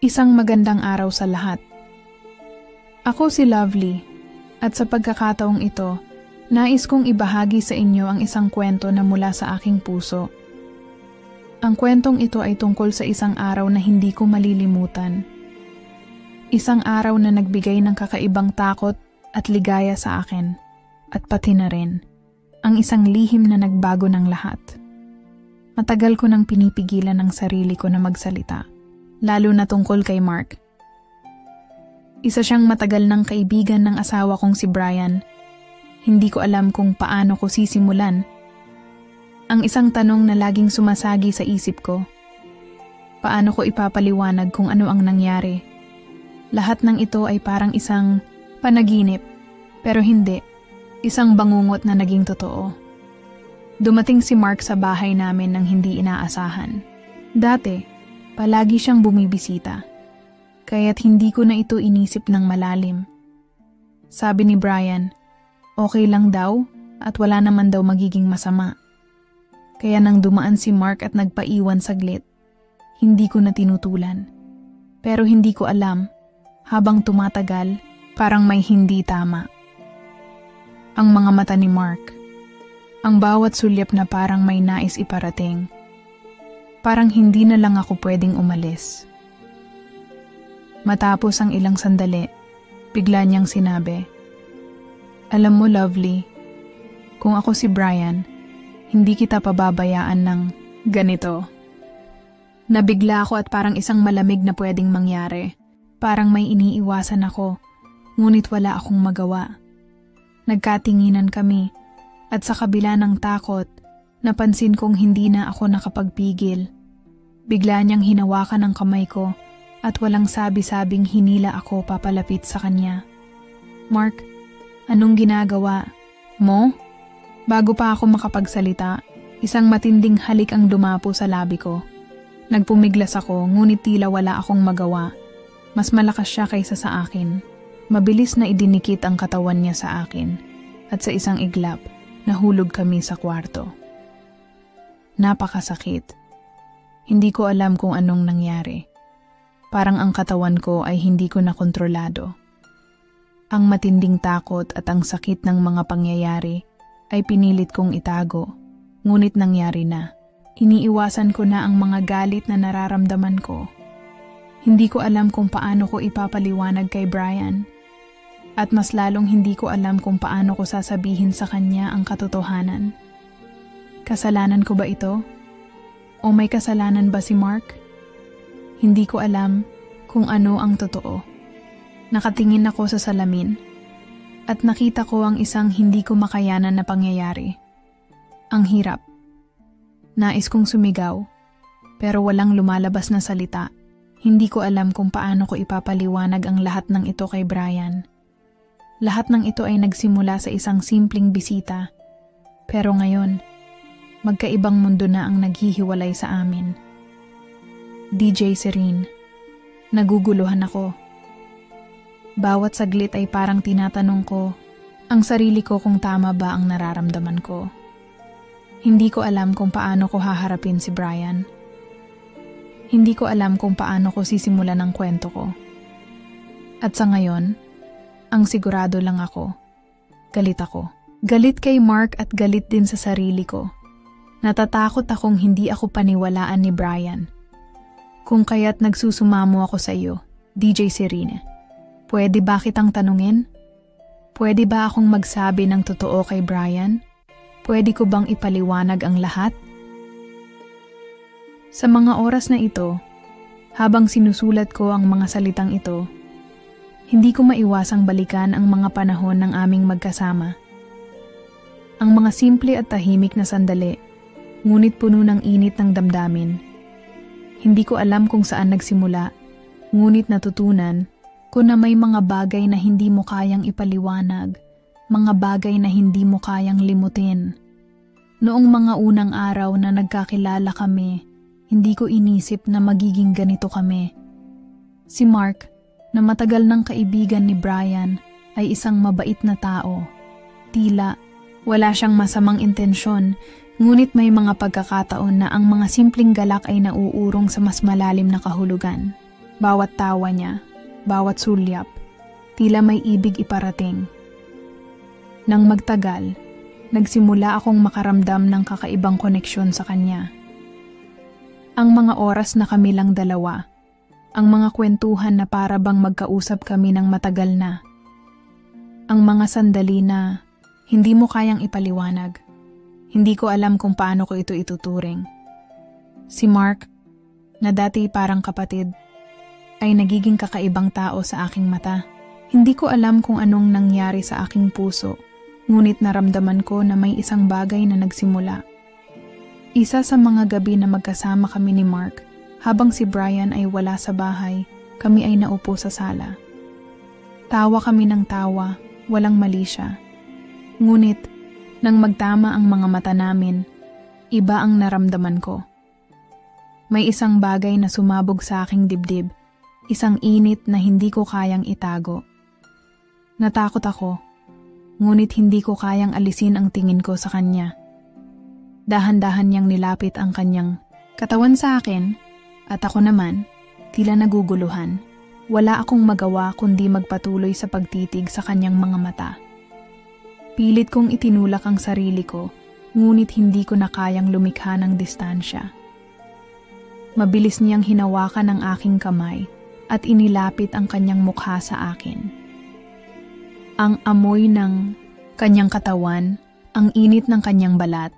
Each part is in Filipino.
Isang magandang araw sa lahat. Ako si Lovely at sa pagkakataong ito, nais kong ibahagi sa inyo ang isang kwento na mula sa aking puso. Ang kwentong ito ay tungkol sa isang araw na hindi ko malilimutan. Isang araw na nagbigay ng kakaibang takot at ligaya sa akin at pati na rin ang isang lihim na nagbago ng lahat. Matagal ko nang pinipigilan ang sarili ko na magsalita. Lalo na tungkol kay Mark. Isa siyang matagal ng kaibigan ng asawa kong si Brian. Hindi ko alam kung paano ko sisimulan. Ang isang tanong na laging sumasagi sa isip ko. Paano ko ipapaliwanag kung ano ang nangyari? Lahat ng ito ay parang isang panaginip, pero hindi. Isang bangungot na naging totoo. Dumating si Mark sa bahay namin nang hindi inaasahan. Dati, palagi siyang bumibisita, kaya't hindi ko na ito inisip ng malalim. Sabi ni Brian, okay lang daw at wala naman daw magiging masama. Kaya nang dumaan si Mark at nagpaiwan saglit, hindi ko na tinutulan. Pero hindi ko alam, habang tumatagal, parang may hindi tama. Ang mga mata ni Mark, ang bawat sulyap na parang may nais iparating. Parang hindi na lang ako pwedeng umalis. Matapos ang ilang sandali, bigla niyang sinabi, alam mo, Lovely, kung ako si Brian, hindi kita pababayaan ng ganito. Nabigla ako at parang isang malamig na pwedeng mangyari. Parang may iniiwasan ako, ngunit wala akong magawa. Nagkatinginan kami, at sa kabila ng takot, napansin kong hindi na ako nakapagpigil. Bigla niyang hinawakan ang kamay ko at walang sabi-sabing hinila ako papalapit sa kanya. Mark, anong ginagawa mo? Bago pa ako makapagsalita, isang matinding halik ang dumapo sa labi ko. Nagpumiglas ako ngunit tila wala akong magawa. Mas malakas siya kaysa sa akin. Mabilis na idinikit ang katawan niya sa akin at sa isang iglap, nahulog kami sa kwarto. Napakasakit. Hindi ko alam kung anong nangyari. Parang ang katawan ko ay hindi ko na kontrolado. Ang matinding takot at ang sakit ng mga pangyayari ay pinilit kong itago, ngunit nangyari na. Iniiwasan ko na ang mga galit na nararamdaman ko. Hindi ko alam kung paano ko ipapaliwanag kay Brian. At mas lalong hindi ko alam kung paano ko sasabihin sa kanya ang katotohanan. Kasalanan ko ba ito? O may kasalanan ba si Mark? Hindi ko alam kung ano ang totoo. Nakatingin ako sa salamin at nakita ko ang isang hindi ko makayanan na pangyayari. Ang hirap. Nais kong sumigaw, pero walang lumalabas na salita. Hindi ko alam kung paano ko ipapaliwanag ang lahat ng ito kay Brian. Lahat ng ito ay nagsimula sa isang simpleng bisita. Pero ngayon, magkaibang mundo na ang naghihiwalay sa amin. DJ Serene, naguguluhan ako. Bawat saglit ay parang tinatanong ko ang sarili ko kung tama ba ang nararamdaman ko. Hindi ko alam kung paano ko haharapin si Brian. Hindi ko alam kung paano ko sisimulan ang kwento ko. At sa ngayon, ang sigurado lang ako, galit ako. Galit kay Mark at galit din sa sarili ko. Natatakot akong hindi ako paniwalaan ni Brian. Kung kaya't nagsusumamo ako sa iyo, DJ Serene. Pwede ba kitang tanungin? Pwede ba akong magsabi ng totoo kay Brian? Pwede ko bang ipaliwanag ang lahat? Sa mga oras na ito, habang sinusulat ko ang mga salitang ito, hindi ko maiwasang balikan ang mga panahon ng aming magkasama. Ang mga simple at tahimik na sandali, ngunit puno ng init ng damdamin. Hindi ko alam kung saan nagsimula, ngunit natutunan ko na may mga bagay na hindi mo kayang ipaliwanag, mga bagay na hindi mo kayang limutin. Noong mga unang araw na nagkakilala kami, hindi ko inisip na magiging ganito kami. Si Mark, na matagal ng kaibigan ni Brian, ay isang mabait na tao. Tila, wala siyang masamang intensyon, ngunit may mga pagkakataon na ang mga simpleng galak ay nauurong sa mas malalim na kahulugan. Bawat tawa niya, bawat sulyap, tila may ibig iparating. Nang magtagal, nagsimula akong makaramdam ng kakaibang koneksyon sa kanya. Ang mga oras na kami lang dalawa, ang mga kwentuhan na para bang magkausap kami ng matagal na. Ang mga sandali na hindi mo kayang ipaliwanag. Hindi ko alam kung paano ko ito ituturing. Si Mark, na dati parang kapatid, ay nagiging kakaibang tao sa aking mata. Hindi ko alam kung anong nangyari sa aking puso, ngunit naramdaman ko na may isang bagay na nagsimula. Isa sa mga gabi na magkasama kami ni Mark, habang si Brian ay wala sa bahay, kami ay naupo sa sala. Tawa kami ng tawa, walang mali siya. Ngunit, nang magtama ang mga mata namin, iba ang naramdaman ko. May isang bagay na sumabog sa aking dibdib, isang init na hindi ko kayang itago. Natakot ako, ngunit hindi ko kayang alisin ang tingin ko sa kanya. Dahan-dahan niyang nilapit ang kanyang katawan sa akin, at ako naman, tila naguguluhan. Wala akong magawa kundi magpatuloy sa pagtitig sa kanyang mga mata. Pilit kong itinulak ang sarili ko, ngunit hindi ko na kayang lumikha ng distansya. Mabilis niyang hinawakan ang aking kamay at inilapit ang kanyang mukha sa akin. Ang amoy ng kanyang katawan, ang init ng kanyang balat,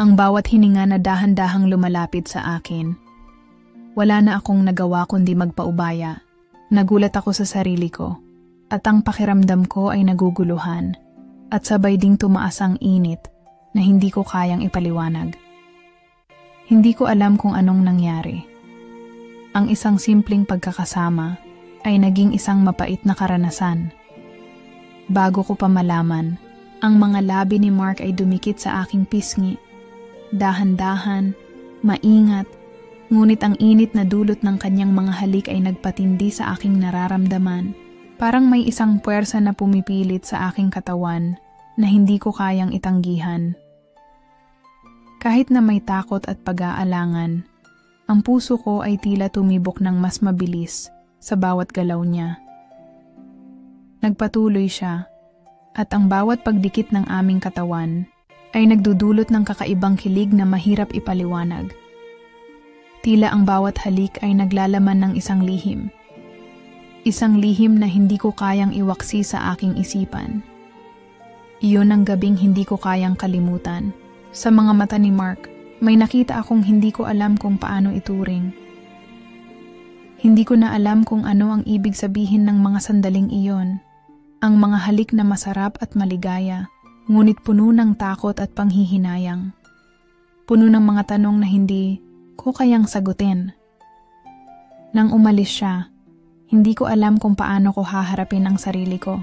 ang bawat hininga na dahan-dahang lumalapit sa akin. Wala na akong nagawa kundi magpaubaya. Nagulat ako sa sarili ko, at ang pakiramdam ko ay naguguluhan, at sabay ding tumaas ang init na hindi ko kayang ipaliwanag. Hindi ko alam kung anong nangyari. Ang isang simpleng pagkakasama ay naging isang mapait na karanasan. Bago ko pa malaman, ang mga labi ni Mark ay dumikit sa aking pisngi. Dahan-dahan, maingat, ngunit ang init na dulot ng kanyang mga halik ay nagpatindi sa aking nararamdaman. Parang may isang puwersa na pumipilit sa aking katawan na hindi ko kayang itanggihan. Kahit na may takot at pag-aalangan, ang puso ko ay tila tumibok ng mas mabilis sa bawat galaw niya. Nagpatuloy siya, at ang bawat pagdikit ng aming katawan ay nagdudulot ng kakaibang kilig na mahirap ipaliwanag. Tila ang bawat halik ay naglalaman ng isang lihim. Isang lihim na hindi ko kayang iwaksi sa aking isipan. Iyon ang gabing hindi ko kayang kalimutan. Sa mga mata ni Mark, may nakita akong hindi ko alam kung paano ituring. Hindi ko na alam kung ano ang ibig sabihin ng mga sandaling iyon. Ang mga halik na masarap at maligaya, ngunit puno ng takot at panghihinayang. Puno ng mga tanong na hindi ko kayang sagutin. Nang umalis siya, hindi ko alam kung paano ko haharapin ang sarili ko.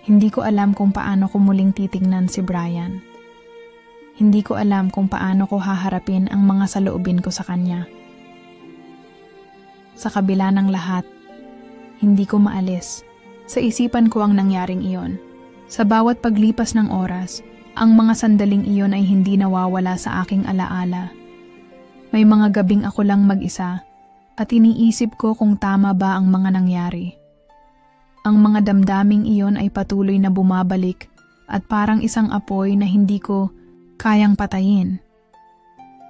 Hindi ko alam kung paano ko muling titignan si Brian. Hindi ko alam kung paano ko haharapin ang mga saloobin ko sa kanya. Sa kabila ng lahat, hindi ko maalis. Sa isipan ko ang nangyaring iyon. Sa bawat paglipas ng oras, ang mga sandaling iyon ay hindi nawawala sa aking alaala. May mga gabing ako lang mag-isa at iniisip ko kung tama ba ang mga nangyari. Ang mga damdaming iyon ay patuloy na bumabalik at parang isang apoy na hindi ko kayang patayin.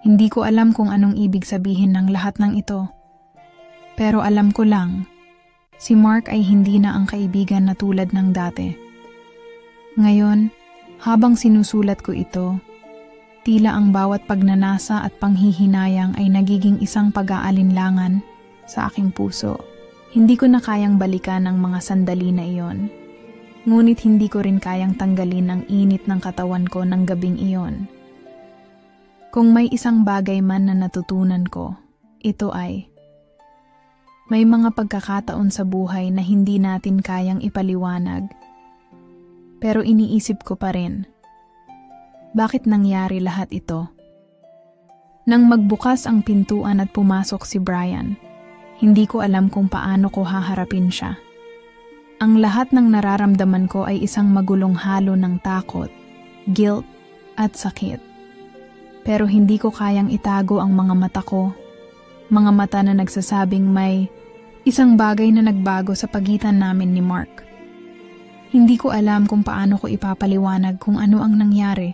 Hindi ko alam kung anong ibig sabihin ng lahat ng ito. Pero alam ko lang, si Mark ay hindi na ang kaibigan na tulad ng dati. Ngayon, habang sinusulat ko ito, tila ang bawat pagnanasa at panghihinayang ay nagiging isang pag-aalinlangan sa aking puso. Hindi ko na kayang balikan ang mga sandali na iyon. Ngunit hindi ko rin kayang tanggalin ang init ng katawan ko ng gabing iyon. Kung may isang bagay man na natutunan ko, ito ay may mga pagkakataon sa buhay na hindi natin kayang ipaliwanag. Pero iniisip ko pa rin, bakit nangyari lahat ito? Nang magbukas ang pintuan at pumasok si Brian, hindi ko alam kung paano ko haharapin siya. Ang lahat ng nararamdaman ko ay isang magulong halo ng takot, guilt, at sakit. Pero hindi ko kayang itago ang mga mata ko. Mga mata na nagsasabing may isang bagay na nagbago sa pagitan namin ni Mark. Hindi ko alam kung paano ko ipapaliwanag kung ano ang nangyari.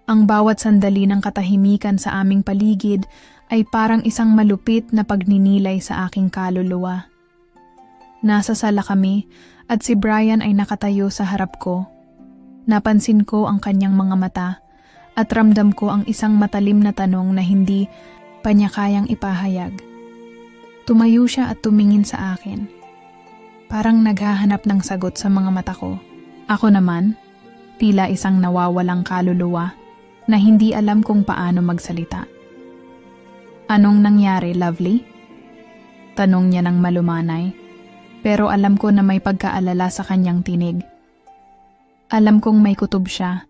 Ang bawat sandali ng katahimikan sa aming paligid ay parang isang malupit na pagninilay sa aking kaluluwa. Nasa sala kami at si Brian ay nakatayo sa harap ko. Napansin ko ang kanyang mga mata at ramdam ko ang isang matalim na tanong na hindi pa niya kayang ipahayag. Tumayo siya at tumingin sa akin. Parang naghahanap ng sagot sa mga mata ko. Ako naman, tila isang nawawalang kaluluwa na hindi alam kung paano magsalita. Anong nangyari, Lovely? Tanong niya ng malumanay, pero alam ko na may pagkaalala sa kanyang tinig. Alam kong may kutob siya.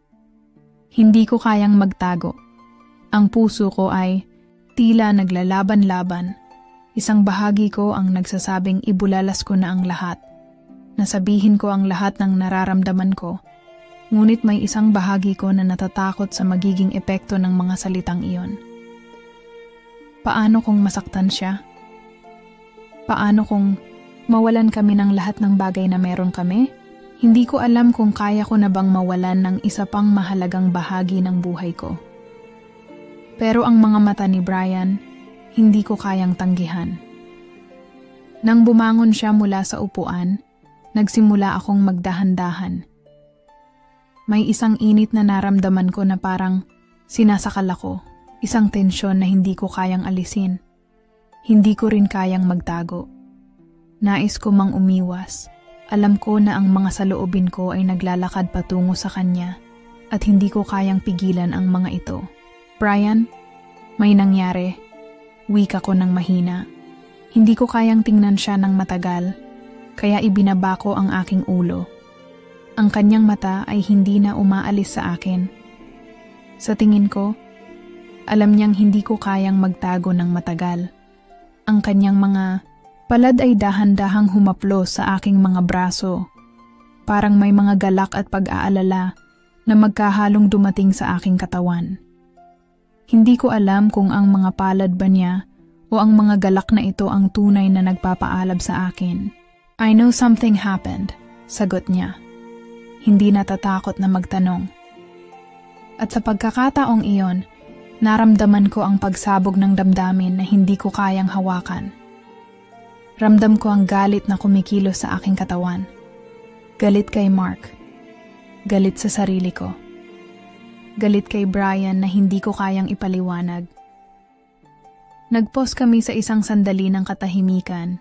Hindi ko kayang magtago. Ang puso ko ay tila naglalaban-laban. Isang bahagi ko ang nagsasabing ibulalas ko na ang lahat. Nasabihin ko ang lahat ng nararamdaman ko. Ngunit may isang bahagi ko na natatakot sa magiging epekto ng mga salitang iyon. Paano kung masaktan siya? Paano kung mawalan kami ng lahat ng bagay na meron kami? Hindi ko alam kung kaya ko na bang mawalan ng isa pang mahalagang bahagi ng buhay ko. Pero ang mga mata ni Brian, hindi ko kayang tanggihan. Nang bumangon siya mula sa upuan, nagsimula akong magdahan-dahan. May isang init na naramdaman ko na parang sinasakal ako, isang tensyon na hindi ko kayang alisin. Hindi ko rin kayang magtago. Nais ko mang umiwas. Alam ko na ang mga saloobin ko ay naglalakad patungo sa kanya at hindi ko kayang pigilan ang mga ito. Brian, may nangyari. Wika ko ng mahina. Hindi ko kayang tingnan siya ng matagal, kaya ibinaba ko ang aking ulo. Ang kanyang mata ay hindi na umaalis sa akin. Sa tingin ko, alam niyang hindi ko kayang magtago ng matagal. Ang kanyang mga palad ay dahan-dahang humaplos sa aking mga braso. Parang may mga galak at pag-aalala na magkahalong dumating sa aking katawan. Hindi ko alam kung ang mga palad ba niya o ang mga galak na ito ang tunay na nagpapaalab sa akin. I know something happened, sagot niya. Hindi natatakot na magtanong. At sa pagkakataong iyon, naramdaman ko ang pagsabog ng damdamin na hindi ko kayang hawakan. Ramdam ko ang galit na kumikilos sa aking katawan. Galit kay Mark. Galit sa sarili ko. Galit kay Brian na hindi ko kayang ipaliwanag. Nagpause kami sa isang sandali ng katahimikan.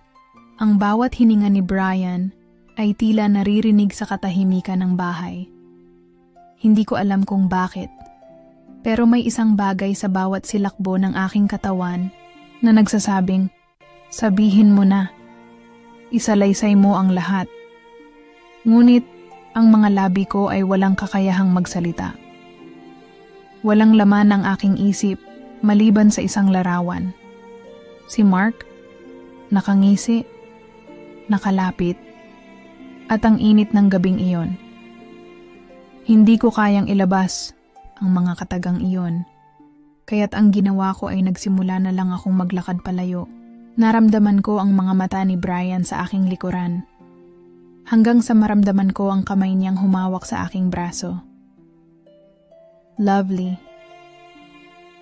Ang bawat hininga ni Brian ay tila naririnig sa katahimikan ng bahay. Hindi ko alam kung bakit, pero may isang bagay sa bawat silakbo ng aking katawan na nagsasabing, sabihin mo na, isalaysay mo ang lahat. Ngunit ang mga labi ko ay walang kakayahang magsalita. Walang laman ang aking isip maliban sa isang larawan. Si Mark, nakangisi, nakalapit, at ang init ng gabing iyon. Hindi ko kayang ilabas ang mga katagang iyon, kaya't ang ginawa ko ay nagsimula na lang akong maglakad palayo. Naramdaman ko ang mga mata ni Brian sa aking likuran, hanggang sa maramdaman ko ang kamay niyang humawak sa aking braso. Lovely,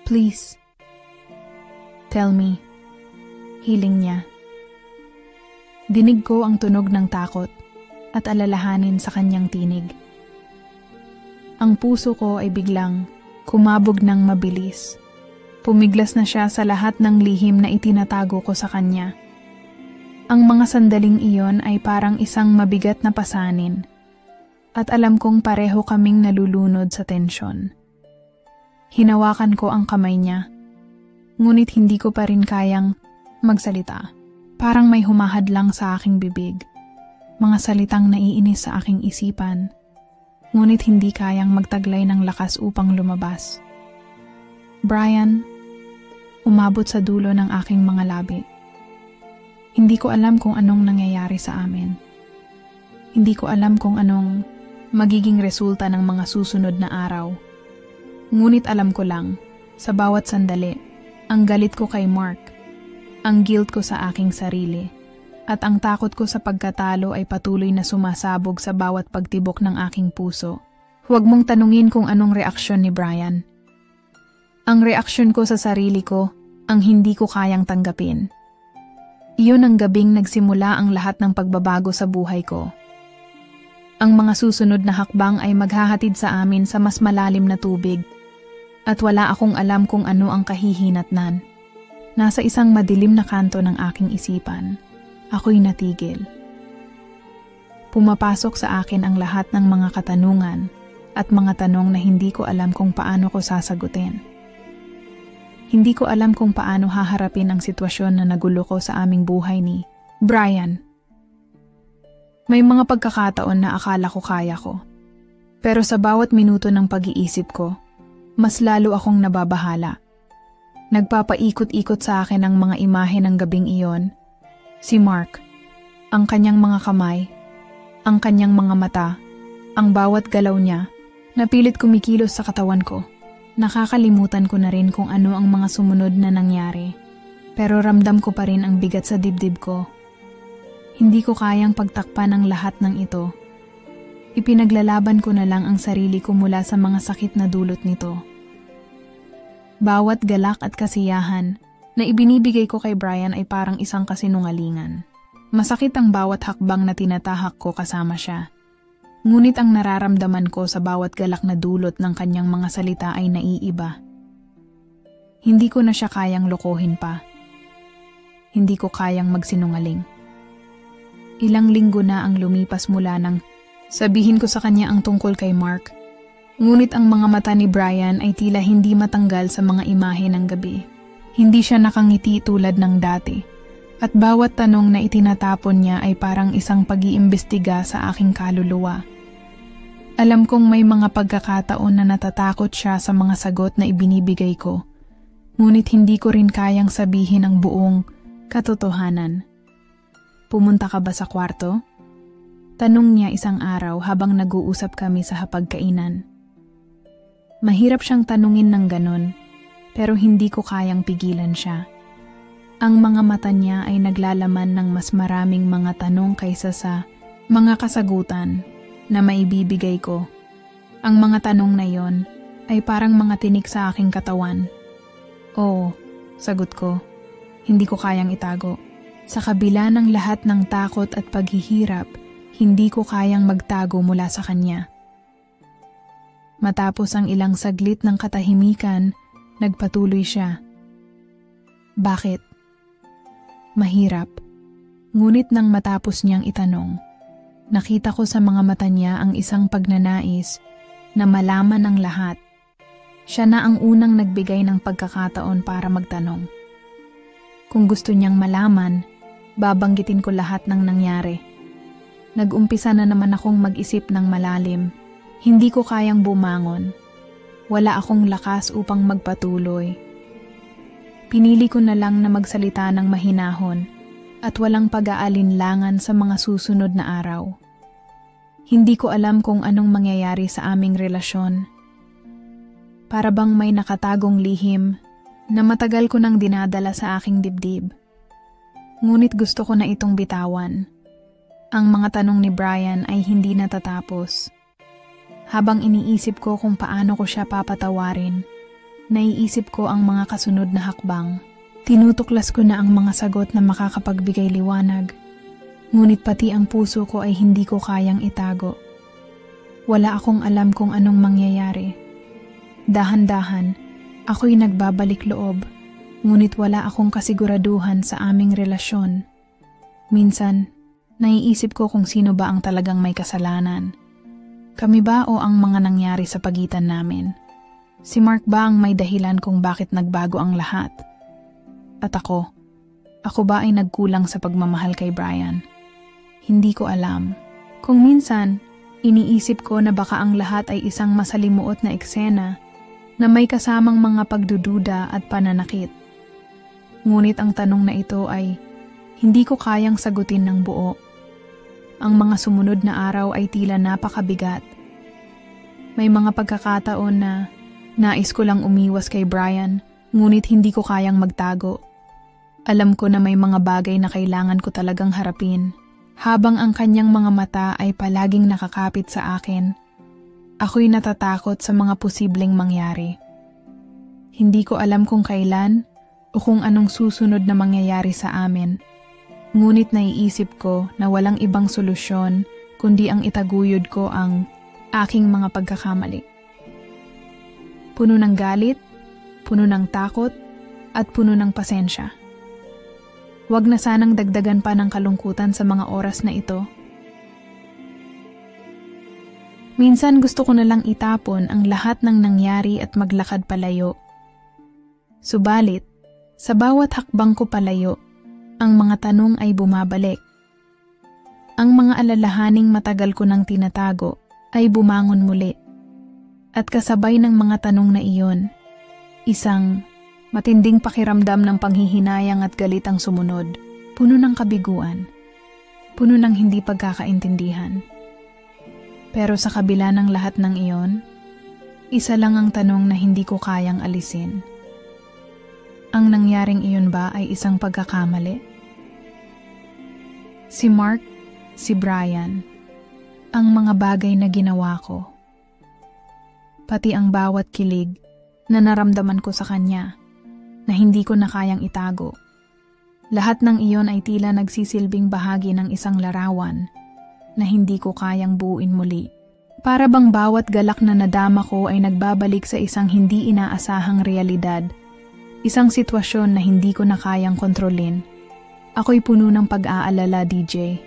please, tell me, hiling niya. Dinig ko ang tunog ng takot at alalahanin sa kanyang tinig. Ang puso ko ay biglang kumabog ng mabilis. Pumiglas na siya sa lahat ng lihim na itinatago ko sa kanya. Ang mga sandaling iyon ay parang isang mabigat na pasanin, at alam kong pareho kaming nalulunod sa tensyon. Hinawakan ko ang kamay niya, ngunit hindi ko pa rin kayang magsalita. Parang may humahadlang sa aking bibig. Mga salitang naiinis sa aking isipan, ngunit hindi kayang magtaglay ng lakas upang lumabas. Brian, umabot sa dulo ng aking mga labi. Hindi ko alam kung anong nangyayari sa amin. Hindi ko alam kung anong magiging resulta ng mga susunod na araw. Ngunit alam ko lang, sa bawat sandali, ang galit ko kay Mark ang guilt ko sa aking sarili, at ang takot ko sa pagkatalo ay patuloy na sumasabog sa bawat pagtibok ng aking puso. Huwag mong tanungin kung anong reaksyon ni Brian. Ang reaksyon ko sa sarili ko, ang hindi ko kayang tanggapin. Iyon ang gabing nagsimula ang lahat ng pagbabago sa buhay ko. Ang mga susunod na hakbang ay maghahatid sa amin sa mas malalim na tubig, at wala akong alam kung ano ang kahihinatnan. Nasa isang madilim na kanto ng aking isipan, ako'y natigil. Pumapasok sa akin ang lahat ng mga katanungan at mga tanong na hindi ko alam kung paano ko sasagutin. Hindi ko alam kung paano haharapin ang sitwasyon na nagulo ko sa aming buhay ni Brian. May mga pagkakataon na akala ko kaya ko. Pero sa bawat minuto ng pag-iisip ko, mas lalo akong nababahala. Nagpapaikot-ikot sa akin ang mga imahe ng gabing iyon. Si Mark, ang kanyang mga kamay, ang kanyang mga mata, ang bawat galaw niya, napilit kumikilos sa katawan ko. Nakakalimutan ko na rin kung ano ang mga sumunod na nangyari. Pero ramdam ko pa rin ang bigat sa dibdib ko. Hindi ko kayang pagtakpan ang lahat ng ito. Ipinaglalaban ko na lang ang sarili ko mula sa mga sakit na dulot nito. Bawat galak at kasiyahan na ibinibigay ko kay Brian ay parang isang kasinungalingan. Masakit ang bawat hakbang na tinatahak ko kasama siya. Ngunit ang nararamdaman ko sa bawat galak na dulot ng kanyang mga salita ay naiiba. Hindi ko na siya kayang lokohin pa. Hindi ko kayang magsinungaling. Ilang linggo na ang lumipas mula nang sabihin ko sa kanya ang tungkol kay Mark. Ngunit ang mga mata ni Brian ay tila hindi matanggal sa mga imahe ng gabi. Hindi siya nakangiti tulad ng dati. At bawat tanong na itinatapon niya ay parang isang pag-iimbestiga sa aking kaluluwa. Alam kong may mga pagkakataon na natatakot siya sa mga sagot na ibinibigay ko. Ngunit hindi ko rin kayang sabihin ang buong katotohanan. Pumunta ka ba sa kwarto? Tanong niya isang araw habang nag-uusap kami sa hapagkainan. Mahirap siyang tanungin ng ganon, pero hindi ko kayang pigilan siya. Ang mga mata niya ay naglalaman ng mas maraming mga tanong kaysa sa mga kasagutan na maibibigay ko. Ang mga tanong na yon ay parang mga tinik sa aking katawan. Oo, sagot ko. Hindi ko kayang itago. Sa kabila ng lahat ng takot at paghihirap, hindi ko kayang magtago mula sa kanya. Matapos ang ilang saglit ng katahimikan, nagpatuloy siya. Bakit? Mahirap. Ngunit nang matapos niyang itanong, nakita ko sa mga mata niya ang isang pagnanais na malaman ang lahat. Siya na ang unang nagbigay ng pagkakataon para magtanong. Kung gusto niyang malaman, babanggitin ko lahat ng nangyari. Nag-umpisa na naman akong mag-isip ng malalim. Hindi ko kayang bumangon. Wala akong lakas upang magpatuloy. Pinili ko na lang na magsalita ng mahinahon at walang pag-aalinlangan sa mga susunod na araw. Hindi ko alam kung anong mangyayari sa aming relasyon. Para bang may nakatagong lihim na matagal ko nang dinadala sa aking dibdib. Ngunit gusto ko na itong bitawan. Ang mga tanong ni Brian ay hindi natatapos. Habang iniisip ko kung paano ko siya papatawarin, naiisip ko ang mga kasunod na hakbang. Tinutuklas ko na ang mga sagot na makakapagbigay liwanag. Ngunit pati ang puso ko ay hindi ko kayang itago. Wala akong alam kung anong mangyayari. Dahan-dahan, ako'y nagbabalik loob. Ngunit wala akong kasiguraduhan sa aming relasyon. Minsan, naiisip ko kung sino ba ang talagang may kasalanan. Kami ba o ang mga nangyari sa pagitan namin? Si Mark ba ang may dahilan kung bakit nagbago ang lahat? At ako ba ay nagkulang sa pagmamahal kay Brian? Hindi ko alam. Kung minsan, iniisip ko na baka ang lahat ay isang masalimuot na eksena na may kasamang mga pagdududa at pananakit. Ngunit ang tanong na ito ay hindi ko kayang sagutin ng buo. Ang mga sumunod na araw ay tila napakabigat. May mga pagkakataon na nais ko lang umiwas kay Brian, ngunit hindi ko kayang magtago. Alam ko na may mga bagay na kailangan ko talagang harapin. Habang ang kanyang mga mata ay palaging nakakapit sa akin, ako'y natatakot sa mga posibleng mangyari. Hindi ko alam kung kailan o kung anong susunod na mangyayari sa amin. Ngunit naiisip ko na walang ibang solusyon kundi ang itaguyod ko ang aking mga pagkakamali. Puno ng galit, puno ng takot, at puno ng pasensya. Huwag na sanang dagdagan pa ng kalungkutan sa mga oras na ito. Minsan gusto ko na lang itapon ang lahat ng nangyari at maglakad palayo. Subalit, sa bawat hakbang ko palayo, ang mga tanong ay bumabalik. Ang mga alalahaning matagal ko nang tinatago ay bumangon muli. At kasabay ng mga tanong na iyon, isang matinding pakiramdam ng panghihinayang at galit ang sumunod, puno ng kabiguan, puno ng hindi pagkakaintindihan. Pero sa kabila ng lahat ng iyon, isa lang ang tanong na hindi ko kayang alisin. Ang nangyaring iyon ba ay isang pagkakamali? Si Mark, si Brian, ang mga bagay na ginawa ko. Pati ang bawat kilig na naramdaman ko sa kanya, na hindi ko na kayang itago. Lahat ng iyon ay tila nagsisilbing bahagi ng isang larawan na hindi ko kayang buuin muli. Para bang bawat galak na nadama ko ay nagbabalik sa isang hindi inaasahang realidad, isang sitwasyon na hindi ko na kayang kontrolin. Ako'y puno ng pag-aalala, DJ.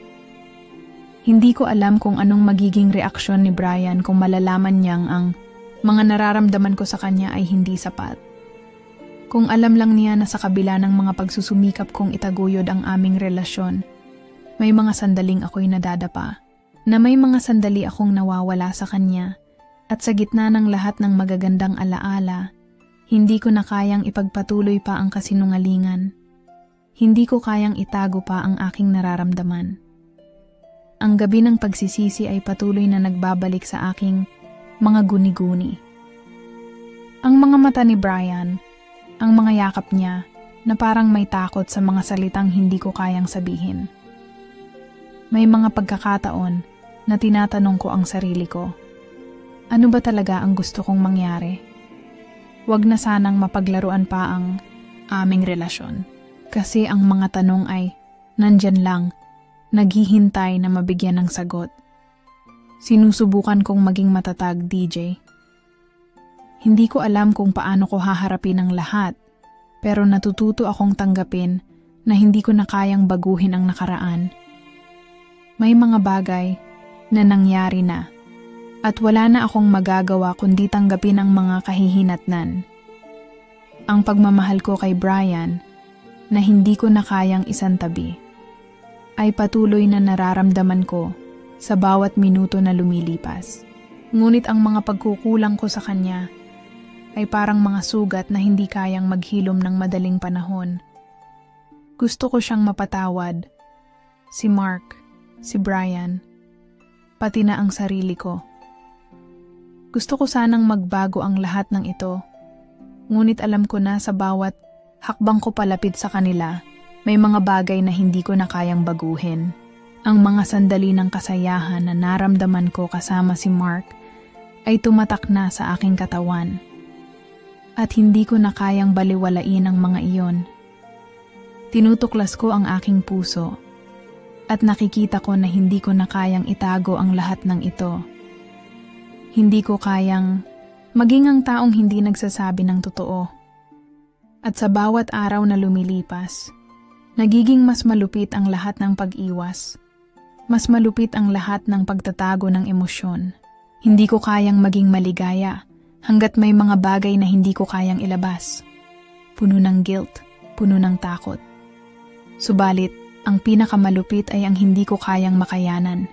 Hindi ko alam kung anong magiging reaksyon ni Brian kung malalaman niyang ang mga nararamdaman ko sa kanya ay hindi sapat. Kung alam lang niya na sa kabila ng mga pagsusumikap kong itaguyod ang aming relasyon, may mga sandaling ako'y nadadapa, na may mga sandali akong nawawala sa kanya, at sa gitna ng lahat ng magagandang alaala, hindi ko na kayang ipagpatuloy pa ang kasinungalingan. Hindi ko kayang itago pa ang aking nararamdaman. Ang gabi ng pagsisisi ay patuloy na nagbabalik sa aking mga guni-guni. Ang mga mata ni Brian, ang mga yakap niya na parang may takot sa mga salitang hindi ko kayang sabihin. May mga pagkakataon na tinatanong ko ang sarili ko, ano ba talaga ang gusto kong mangyari? Huwag na sanang mapaglaruan pa ang aming relasyon. Kasi ang mga tanong ay nandyan lang, naghihintay na mabigyan ng sagot. Sinusubukan kong maging matatag, DJ. Hindi ko alam kung paano ko haharapin ang lahat, pero natututo akong tanggapin na hindi ko na kayang baguhin ang nakaraan. May mga bagay na nangyari na, at wala na akong magagawa kundi tanggapin ang mga kahihinatnan. Ang pagmamahal ko kay Brian, na hindi ko na kayang isantabi, ay patuloy na nararamdaman ko sa bawat minuto na lumilipas. Ngunit ang mga pagkukulang ko sa kanya ay parang mga sugat na hindi kayang maghilom ng madaling panahon. Gusto ko siyang mapatawad, si Mark, si Brian, pati na ang sarili ko. Gusto ko sanang magbago ang lahat ng ito, ngunit alam ko na sa bawat hakbang ko palapit sa kanila, may mga bagay na hindi ko na kayang baguhin. Ang mga sandali ng kasayahan na naramdaman ko kasama si Mark ay tumatak na sa aking katawan. At hindi ko na kayang baliwalain ang mga iyon. Tinutuklas ko ang aking puso at nakikita ko na hindi ko na kayang itago ang lahat ng ito. Hindi ko kayang maging ang taong hindi nagsasabi ng totoo. At sa bawat araw na lumilipas, nagiging mas malupit ang lahat ng pag-iwas. Mas malupit ang lahat ng pagtatago ng emosyon. Hindi ko kayang maging maligaya hanggat may mga bagay na hindi ko kayang ilabas. Puno ng guilt, puno ng takot. Subalit, ang pinakamalupit ay ang hindi ko kayang makayanan.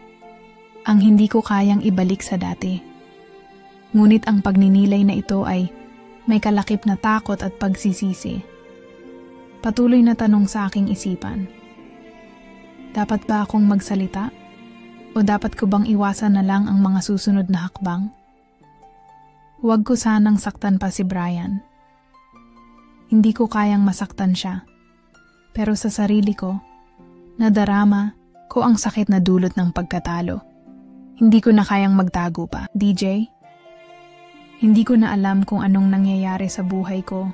Ang hindi ko kayang ibalik sa dati. Ngunit ang pagninilay na ito ay may kalakip na takot at pagsisisi. Patuloy na tanong sa aking isipan. Dapat ba akong magsalita? O dapat ko bang iwasan na lang ang mga susunod na hakbang? Huwag ko sanang saktan pa si Brian. Hindi ko kayang masaktan siya. Pero sa sarili ko, nadarama ko ang sakit na dulot ng pagkatalo. Hindi ko na kayang magtago pa. DJ, hindi ko na alam kung anong nangyayari sa buhay ko.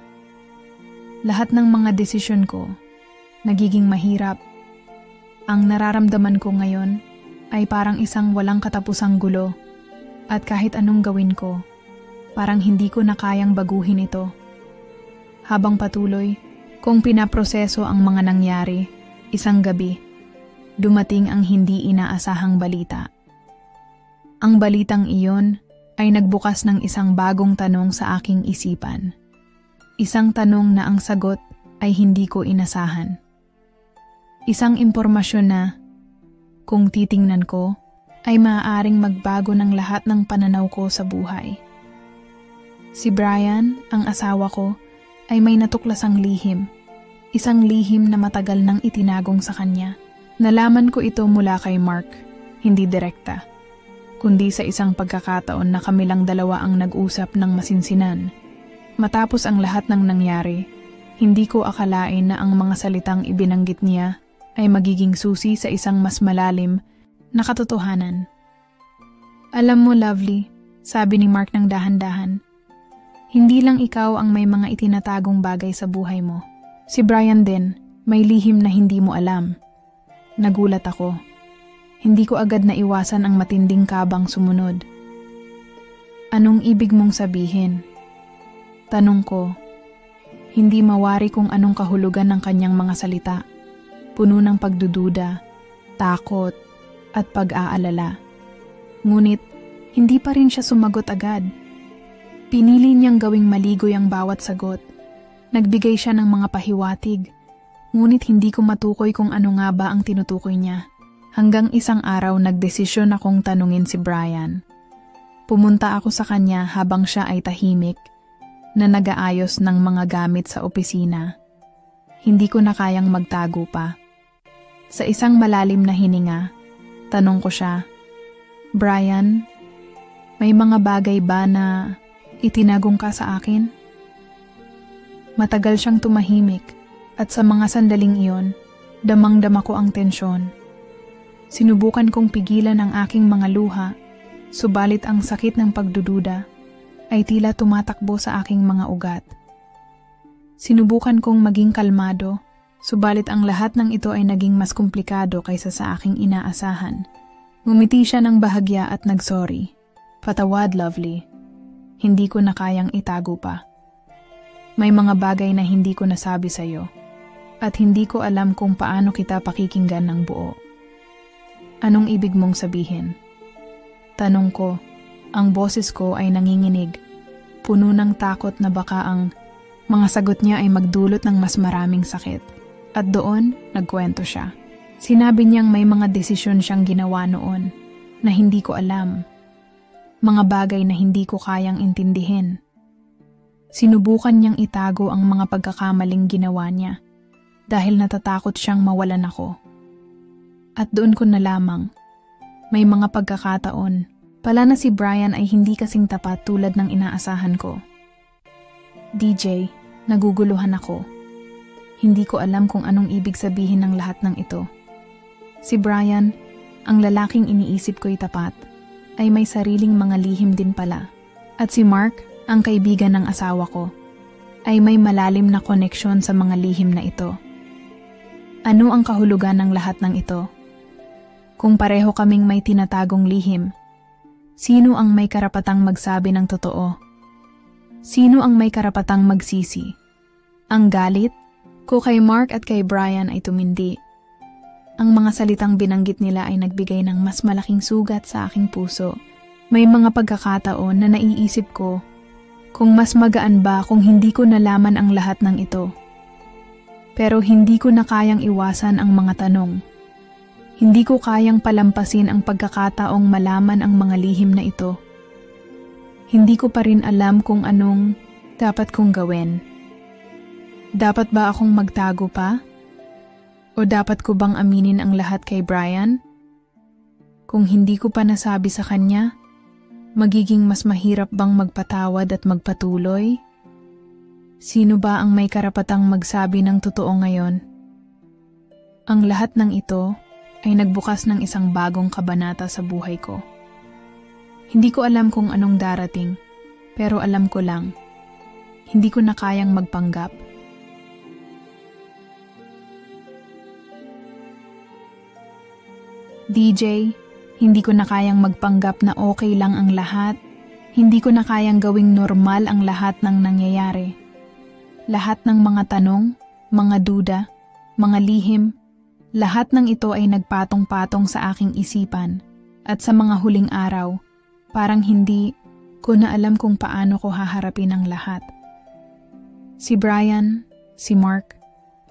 Lahat ng mga desisyon ko, nagiging mahirap. Ang nararamdaman ko ngayon ay parang isang walang katapusang gulo. At kahit anong gawin ko, parang hindi ko na kayang baguhin ito. Habang patuloy, kung pinaproseso ang mga nangyari, isang gabi, dumating ang hindi inaasahang balita. Ang balitang iyon ay nagbukas ng isang bagong tanong sa aking isipan. Isang tanong na ang sagot ay hindi ko inasahan. Isang impormasyon na, kung titingnan ko, ay maaaring magbago ng lahat ng pananaw ko sa buhay. Si Brian, ang asawa ko, ay may natuklasang lihim. Isang lihim na matagal nang itinagong sa kanya. Nalaman ko ito mula kay Mark, hindi direkta, kundi sa isang pagkakataon na kami lang dalawa ang nag-usap ng masinsinan. Matapos ang lahat ng nangyari, hindi ko akalain na ang mga salitang ibinanggit niya ay magiging susi sa isang mas malalim na katotohanan. Alam mo, Lovely, sabi ni Mark ng dahan-dahan, hindi lang ikaw ang may mga itinatagong bagay sa buhay mo. Si Brian din, may lihim na hindi mo alam. Nagulat ako. Hindi ko agad naiwasan ang matinding kabang sumunod. Anong ibig mong sabihin? Tanong ko. Hindi mawari kung anong kahulugan ng kanyang mga salita. Puno ng pagdududa, takot, at pag-aalala. Ngunit, hindi pa rin siya sumagot agad. Pinili niyang gawing maligoy ang bawat sagot. Nagbigay siya ng mga pahiwatig. Ngunit hindi ko matukoy kung ano nga ba ang tinutukoy niya. Hanggang isang araw nagdesisyon akong tanungin si Brian. Pumunta ako sa kanya habang siya ay tahimik, na nag-aayos ng mga gamit sa opisina. Hindi ko na kayang magtago pa. Sa isang malalim na hininga, tanong ko siya, Brian, may mga bagay ba na itinagong ka sa akin? Matagal siyang tumahimik. At sa mga sandaling iyon, damang-dama ko ang tensyon. Sinubukan kong pigilan ang aking mga luha, subalit ang sakit ng pagdududa ay tila tumatakbo sa aking mga ugat. Sinubukan kong maging kalmado, subalit ang lahat ng ito ay naging mas komplikado kaysa sa aking inaasahan. Ngumiti siya ng bahagya at nagsorry. Patawad, Lovely. Hindi ko na kayang itago pa. May mga bagay na hindi ko nasabi sa'yo. At hindi ko alam kung paano kita pakikinggan ng buo. Anong ibig mong sabihin? Tanong ko, ang boses ko ay nanginginig, puno ng takot na baka ang mga sagot niya ay magdulot ng mas maraming sakit. At doon, nagkwento siya. Sinabi niyang may mga desisyon siyang ginawa noon na hindi ko alam. Mga bagay na hindi ko kayang intindihin. Sinubukan niyang itago ang mga pagkakamaling ginawa niya. Dahil natatakot siyang mawalan ako. At doon ko nalamang, may mga pagkakataon, pala na si Brian ay hindi kasing tapat tulad ng inaasahan ko. DJ, naguguluhan ako. Hindi ko alam kung anong ibig sabihin ng lahat ng ito. Si Brian, ang lalaking iniisip ko'y tapat, ay may sariling mga lihim din pala. At si Mark, ang kaibigan ng asawa ko, ay may malalim na koneksyon sa mga lihim na ito. Ano ang kahulugan ng lahat ng ito? Kung pareho kaming may tinatagong lihim, sino ang may karapatang magsabi ng totoo? Sino ang may karapatang magsisi? Ang galit ko kay Mark at kay Brian ay tumindi. Ang mga salitang binanggit nila ay nagbigay ng mas malaking sugat sa aking puso. May mga pagkakataon na naiisip ko kung mas magaan ba kung hindi ko nalaman ang lahat ng ito. Pero hindi ko na kayang iwasan ang mga tanong. Hindi ko kayang palampasin ang pagkakataong malaman ang mga lihim na ito. Hindi ko pa rin alam kung anong dapat kong gawin. Dapat ba akong magtago pa? O dapat ko bang aminin ang lahat kay Brian? Kung hindi ko pa nasabi sa kanya, magiging mas mahirap bang magpatawad at magpatuloy? Sino ba ang may karapatang magsabi ng totoo ngayon? Ang lahat ng ito ay nagbukas ng isang bagong kabanata sa buhay ko. Hindi ko alam kung anong darating, pero alam ko lang, hindi ko na kayang magpanggap. DJ, hindi ko na kayang magpanggap na okay lang ang lahat. Hindi ko na kayang gawing normal ang lahat ng nangyayari. Lahat ng mga tanong, mga duda, mga lihim, lahat ng ito ay nagpatong-patong sa aking isipan at sa mga huling araw, parang hindi ko na alam kung paano ko haharapin ang lahat. Si Brian, si Mark,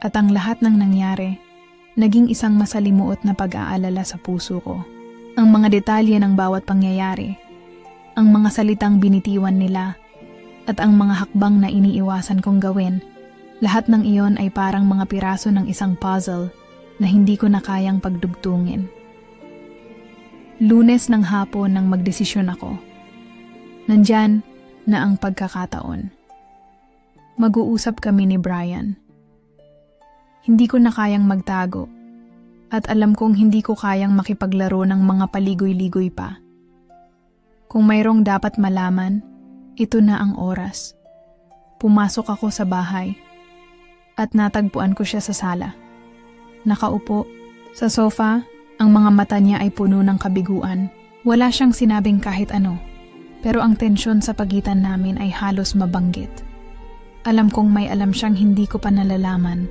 at ang lahat ng nangyari, naging isang masalimuot na pag-aalala sa puso ko. Ang mga detalye ng bawat pangyayari, ang mga salitang binitiwan nila, at ang mga hakbang na iniiwasan kong gawin, lahat ng iyon ay parang mga piraso ng isang puzzle na hindi ko na kayang pagdugtungin. Lunes ng hapon nang magdesisyon ako. Nandyan na ang pagkakataon. Mag-uusap kami ni Brian. Hindi ko na kayang magtago at alam kong hindi ko kayang makipaglaro ng mga paligoy-ligoy pa. Kung mayroong dapat malaman, ito na ang oras. Pumasok ako sa bahay at natagpuan ko siya sa sala. Nakaupo sa sofa, ang mga mata niya ay puno ng kabiguan. Wala siyang sinabing kahit ano, pero ang tensyon sa pagitan namin ay halos mabanggit. Alam kong may alam siyang hindi ko pa nalalaman,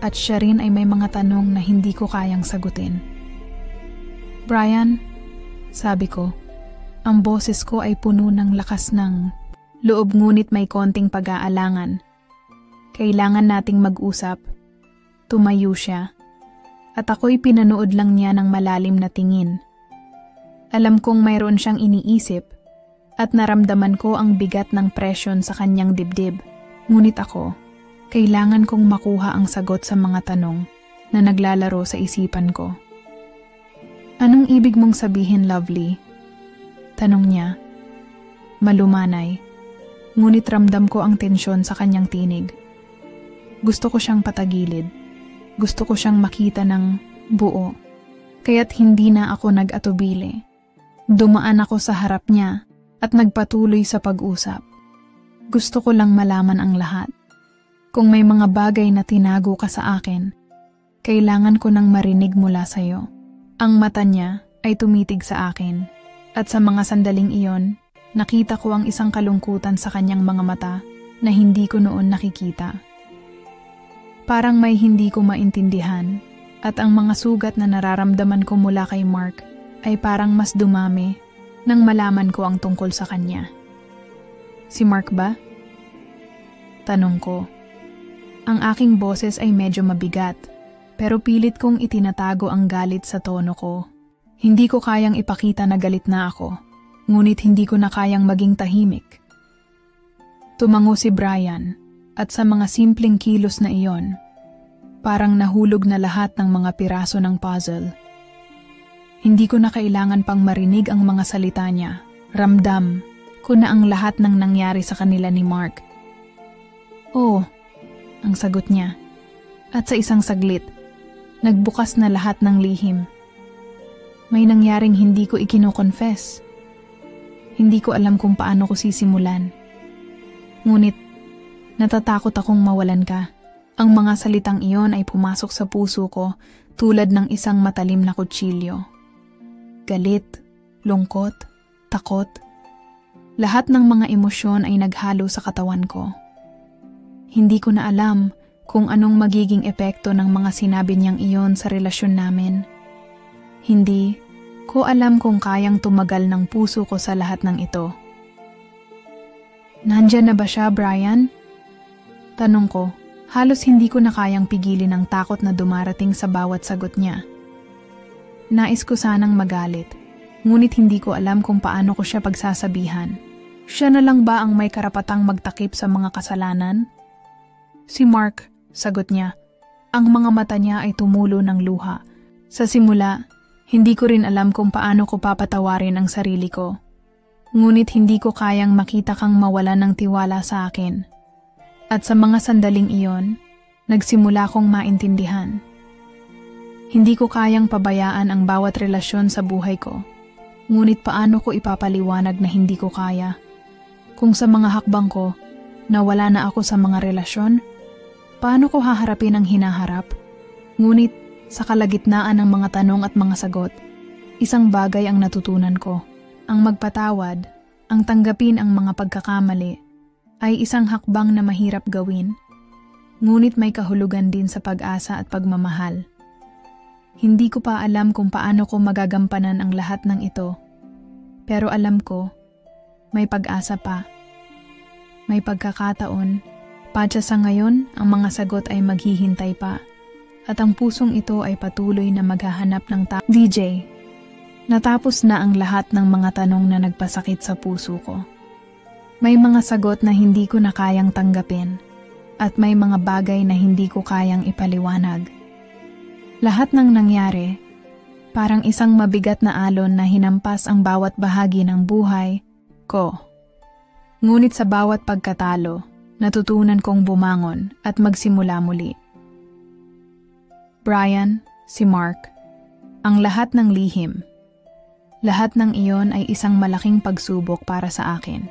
at siya rin ay may mga tanong na hindi ko kayang sagutin. Brian, sabi ko, ang boses ko ay puno ng lakas ng loob ngunit may konting pag-aalangan. Kailangan nating mag-usap. Tumayo siya. At ako'y pinanood lang niya ng malalim na tingin. Alam kong mayroon siyang iniisip at naramdaman ko ang bigat ng presyon sa kanyang dibdib. Ngunit ako, kailangan kong makuha ang sagot sa mga tanong na naglalaro sa isipan ko. Anong ibig mong sabihin, Lovely? Tanong niya. Malumanay, ngunit ramdam ko ang tensyon sa kanyang tinig. Gusto ko siyang patagilid. Gusto ko siyang makita ng buo, kaya't hindi na ako nag-atubili. Dumaan ako sa harap niya at nagpatuloy sa pag-usap. Gusto ko lang malaman ang lahat. Kung may mga bagay na tinago ka sa akin, kailangan ko nang marinig mula sa'yo. Ang mata niya ay tumitig sa akin, at sa mga sandaling iyon, nakita ko ang isang kalungkutan sa kanyang mga mata na hindi ko noon nakikita. Parang may hindi ko maintindihan at ang mga sugat na nararamdaman ko mula kay Mark ay parang mas dumami nang malaman ko ang tungkol sa kanya. Si Mark ba? Tanong ko. Ang aking boses ay medyo mabigat pero pilit kong itinatago ang galit sa tono ko. Hindi ko kayang ipakita na galit na ako, ngunit hindi ko na kayang maging tahimik. Tumango si Brian. At sa mga simpleng kilos na iyon, parang nahulog na lahat ng mga piraso ng puzzle. Hindi ko na kailangan pang marinig ang mga salita niya. Ramdam ko na ang lahat ng nangyari sa kanila ni Mark. Oh, ang sagot niya. At sa isang saglit, nagbukas na lahat ng lihim. May nangyaring hindi ko ikino-confess. Hindi ko alam kung paano ko sisimulan. Ngunit, natatakot akong mawalan ka. Ang mga salitang iyon ay pumasok sa puso ko tulad ng isang matalim na kutsilyo. Galit, lungkot, takot. Lahat ng mga emosyon ay naghalo sa katawan ko. Hindi ko na alam kung anong magiging epekto ng mga sinabi niyang iyon sa relasyon namin. Hindi ko alam kung kayang tumagal ng puso ko sa lahat ng ito. Nandyan na ba siya, Brian? Tanong ko, halos hindi ko na kayang pigilin ang takot na dumarating sa bawat sagot niya. Nais ko sanang magalit, ngunit hindi ko alam kung paano ko siya pagsasabihan. Siya na lang ba ang may karapatang magtakip sa mga kasalanan? Si Mark, sagot niya. Ang mga mata niya ay tumulo ng luha. Sa simula, hindi ko rin alam kung paano ko papatawarin ang sarili ko. Ngunit hindi ko kayang makita kang mawalan ng tiwala sa akin. At sa mga sandaling iyon, nagsimula kong maintindihan. Hindi ko kayang pabayaan ang bawat relasyon sa buhay ko. Ngunit paano ko ipapaliwanag na hindi ko kaya? Kung sa mga hakbang ko, nawala na ako sa mga relasyon, paano ko haharapin ang hinaharap? Ngunit sa kalagitnaan ng mga tanong at mga sagot, isang bagay ang natutunan ko. Ang magpatawad, ang tanggapin ang mga pagkakamali, ay isang hakbang na mahirap gawin. Ngunit may kahulugan din sa pag-asa at pagmamahal. Hindi ko pa alam kung paano ko magagampanan ang lahat ng ito. Pero alam ko, may pag-asa pa. May pagkakataon, patsa sa ngayon, ang mga sagot ay maghihintay pa. At ang pusong ito ay patuloy na maghahanap ng DJ, natapos na ang lahat ng mga tanong na nagpasakit sa puso ko. May mga sagot na hindi ko na kayang tanggapin. At may mga bagay na hindi ko kayang ipaliwanag. Lahat ng nangyari, parang isang mabigat na alon na hinampas ang bawat bahagi ng buhay ko. Ngunit sa bawat pagkatalo, natutunan kong bumangon at magsimula muli. Brian, si Mark, ang lahat ng lihim. Lahat ng iyon ay isang malaking pagsubok para sa akin.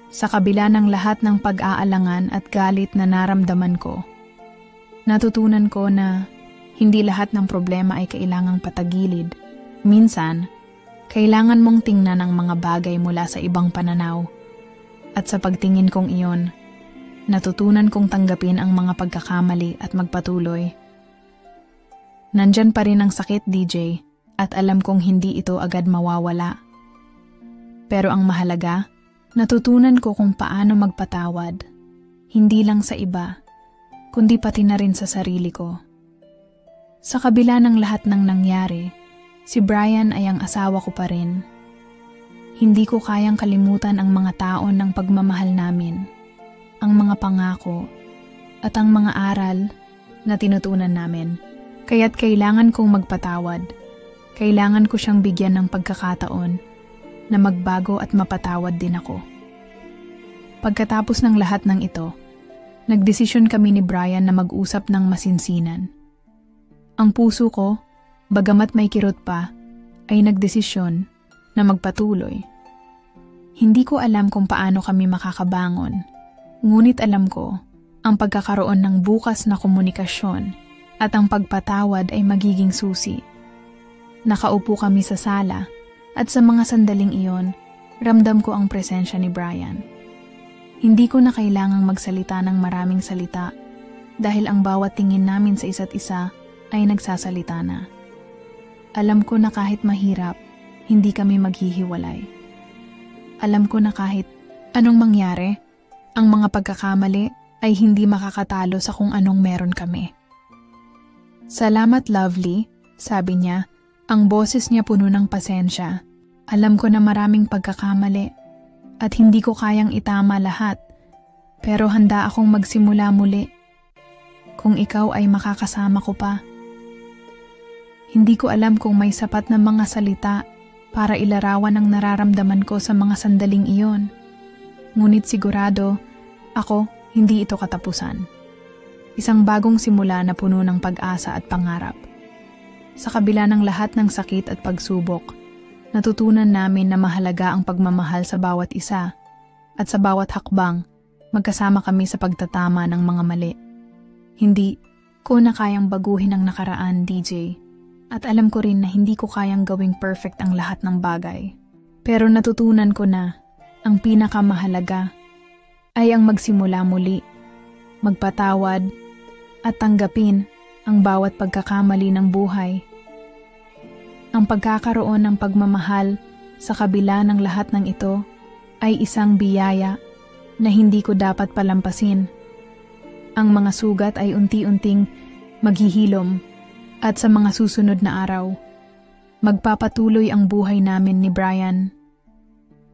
Sa kabila ng lahat ng pag-aalangan at galit na naramdaman ko, natutunan ko na hindi lahat ng problema ay kailangang patagilid. Minsan, kailangan mong tingnan ang mga bagay mula sa ibang pananaw. At sa pagtingin kong iyon, natutunan kong tanggapin ang mga pagkakamali at magpatuloy. Nandyan pa rin ang sakit, DJ, at alam kong hindi ito agad mawawala. Pero ang mahalaga, natutunan ko kung paano magpatawad, hindi lang sa iba, kundi pati na rin sa sarili ko. Sa kabila ng lahat ng nangyari, si Brian ay ang asawa ko pa rin. Hindi ko kayang kalimutan ang mga taon ng pagmamahal namin, ang mga pangako, at ang mga aral na tinutunan namin. Kaya't kailangan kong magpatawad. Kailangan ko siyang bigyan ng pagkakataon na magbago at mapatawad din ako. Pagkatapos ng lahat ng ito, nagdesisyon kami ni Brian na mag-usap ng masinsinan. Ang puso ko, bagamat may kirot pa, ay nagdesisyon na magpatuloy. Hindi ko alam kung paano kami makakabangon, ngunit alam ko, ang pagkakaroon ng bukas na komunikasyon at ang pagpatawad ay magiging susi. Nakaupo kami sa sala at sa mga sandaling iyon, ramdam ko ang presensya ni Brian. Hindi ko na kailangang magsalita ng maraming salita dahil ang bawat tingin namin sa isa't isa ay nagsasalita na. Alam ko na kahit mahirap, hindi kami maghihiwalay. Alam ko na kahit anong mangyari, ang mga pagkakamali ay hindi makakatalo sa kung anong meron kami. Salamat, lovely, sabi niya, ang boses niya puno ng pasensya. Alam ko na maraming pagkakamali at hindi ko kayang itama lahat, pero handa akong magsimula muli. Kung ikaw ay makakasama ko pa. Hindi ko alam kung may sapat na mga salita para ilarawan ang nararamdaman ko sa mga sandaling iyon. Ngunit sigurado, ako, hindi ito katapusan. Isang bagong simula na puno ng pag-asa at pangarap. Sa kabila ng lahat ng sakit at pagsubok, natutunan namin na mahalaga ang pagmamahal sa bawat isa at sa bawat hakbang, magkasama kami sa pagtatama ng mga mali. Hindi ko na kayang baguhin ang nakaraan, DJ, at alam ko rin na hindi ko kayang gawing perfect ang lahat ng bagay. Pero natutunan ko na ang pinakamahalaga ay ang magsimula muli, magpatawad at tanggapin ang bawat pagkakamali ng buhay. Ang pagkakaroon ng pagmamahal sa kabila ng lahat ng ito ay isang biyaya na hindi ko dapat palampasin. Ang mga sugat ay unti-unting maghihilom at sa mga susunod na araw, magpapatuloy ang buhay namin ni Brian.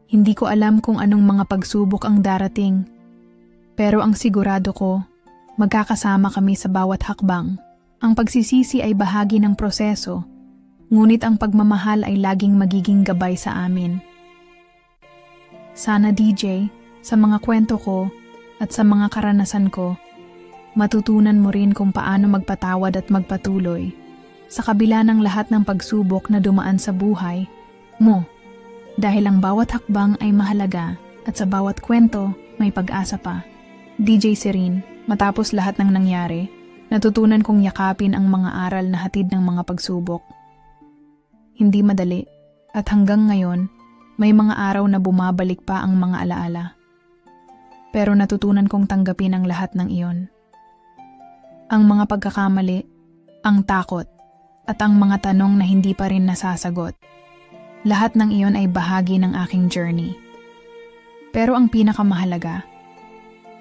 Hindi ko alam kung anong mga pagsubok ang darating, pero ang sigurado ko, magkakasama kami sa bawat hakbang. Ang pagsisisi ay bahagi ng proseso, ngunit ang pagmamahal ay laging magiging gabay sa amin. Sana, DJ, sa mga kwento ko at sa mga karanasan ko, Matutunan mo rin kung paano magpatawad at magpatuloy sa kabila ng lahat ng pagsubok na dumaan sa buhay mo. Dahil ang bawat hakbang ay mahalaga at sa bawat kwento may pag-asa pa. DJ Serene, matapos lahat ng nangyari, natutunan kong yakapin ang mga aral na hatid ng mga pagsubok. Hindi madali at hanggang ngayon, may mga araw na bumabalik pa ang mga alaala. Pero natutunan kong tanggapin ang lahat ng iyon. Ang mga pagkakamali, ang takot, at ang mga tanong na hindi pa rin nasasagot. Lahat ng iyon ay bahagi ng aking journey. Pero ang pinakamahalaga,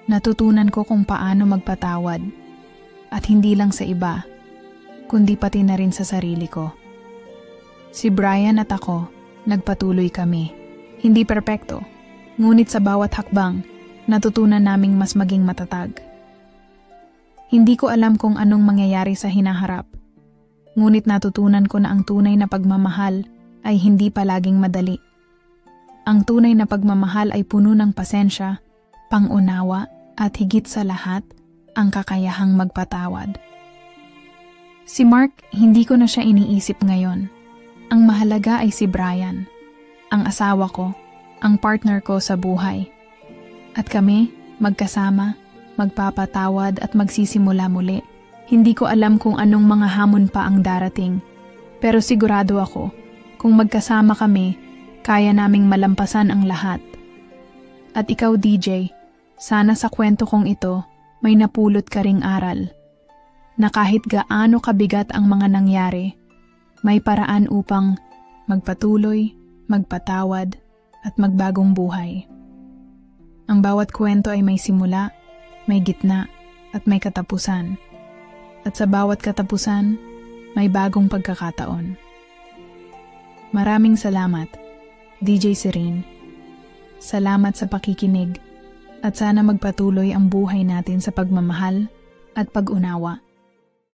natutunan ko kung paano magpatawad at hindi lang sa iba, kundi pati na rin sa sarili ko. Si Brian at ako, nagpatuloy kami. Hindi perpekto, ngunit sa bawat hakbang, natutunan naming mas maging matatag. Hindi ko alam kung anong mangyayari sa hinaharap, ngunit natutunan ko na ang tunay na pagmamahal ay hindi palaging madali. Ang tunay na pagmamahal ay puno ng pasensya, pangunawa at higit sa lahat, ang kakayahang magpatawad. Si Mark, hindi ko na siya iniisip ngayon. Ang mahalaga ay si Brian, ang asawa ko, ang partner ko sa buhay. At kami, magkasama, magpapatawad at magsisimula muli. Hindi ko alam kung anong mga hamon pa ang darating, pero sigurado ako, kung magkasama kami, kaya naming malampasan ang lahat. At ikaw DJ, sana sa kwento kong ito, may napulot ka ring aral, na kahit gaano kabigat ang mga nangyari, may paraan upang magpatuloy, magpatawad, at magbagong buhay. Ang bawat kwento ay may simula, may gitna, at may katapusan. At sa bawat katapusan, may bagong pagkakataon. Maraming salamat, DJ Serene. Salamat sa pakikinig at sana magpatuloy ang buhay natin sa pagmamahal at pag-unawa.